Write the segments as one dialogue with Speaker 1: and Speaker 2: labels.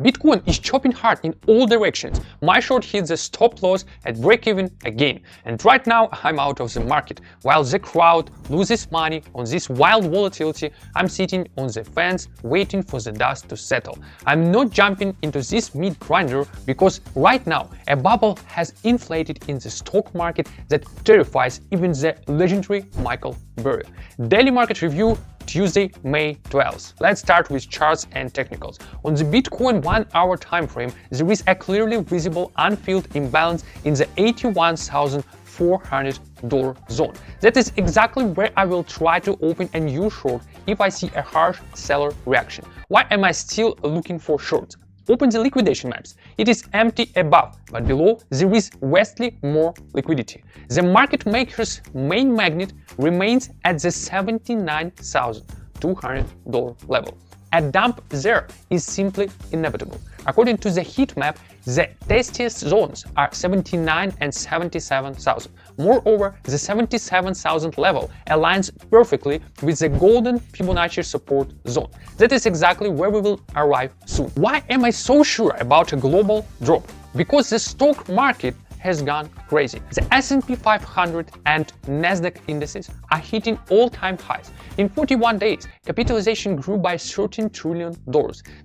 Speaker 1: Bitcoin is chopping hard in all directions. My short hits the stop loss at break-even again. And right now I'm out of the market. While the crowd loses money on this wild volatility, I'm sitting on the fence waiting for the dust to settle. I'm not jumping into this meat grinder because right now a bubble has inflated in the stock market that terrifies even the legendary Michael Burry. Daily market review, Tuesday, May 12th. Let's start with charts and technicals. On the Bitcoin 1-hour time frame, there is a clearly visible unfilled imbalance in the $81,400 zone. That is exactly where I will try to open a new short if I see a harsh seller reaction. Why am I still looking for shorts? Open the liquidation maps. It is empty above, but below there is vastly more liquidity. The market maker's main magnet remains at the $79,200 level. A dump there is simply inevitable. According to the heat map, the testiest zones are 79 and 77,000. Moreover, the 77,000 level aligns perfectly with the golden Fibonacci support zone. That is exactly where we will arrive soon. Why am I so sure about a global drop? Because the stock market has gone crazy. The S&P 500 and Nasdaq indices are hitting all-time highs. In 41 days, capitalization grew by $13 trillion.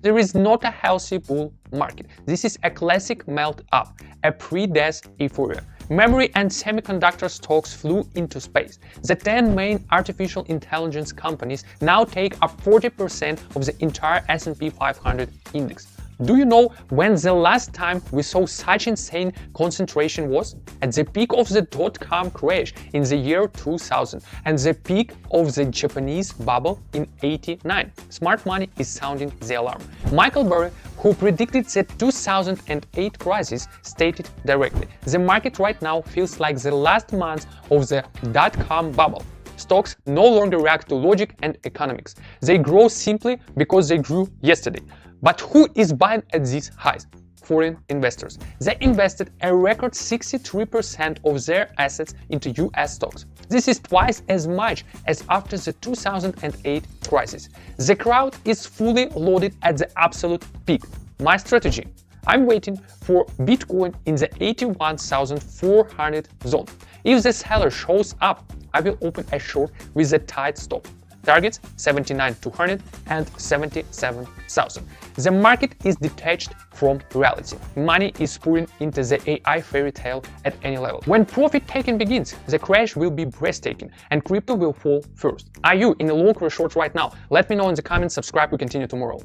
Speaker 1: There is not a healthy bull market. This is a classic melt-up, a pre-death euphoria. Memory and semiconductor stocks flew into space. The 10 main artificial intelligence companies now take up 40% of the entire S&P 500 index. Do you know when the last time we saw such insane concentration was? At the peak of the dotcom crash in the year 2000 and the peak of the Japanese bubble in '89. Smart money is sounding the alarm. Michael Burry, who predicted the 2008 crisis, stated directly, "The market right now feels like the last months of the dot-com bubble. Stocks no longer react to logic and economics. They grow simply because they grew yesterday." But who is buying at these highs? Foreign investors. They invested a record 63% of their assets into US stocks. This is twice as much as after the 2008 crisis. The crowd is fully loaded at the absolute peak. My strategy: I'm waiting for Bitcoin in the 81,400 zone. If the seller shows up, I will open a short with a tight stop. Targets 79,200 and 77,000. The market is detached from reality. Money is pouring into the AI fairy tale at any level. When profit taking begins, the crash will be breathtaking and crypto will fall first. Are you in a long or short right now? Let me know in the comments, subscribe, we continue tomorrow.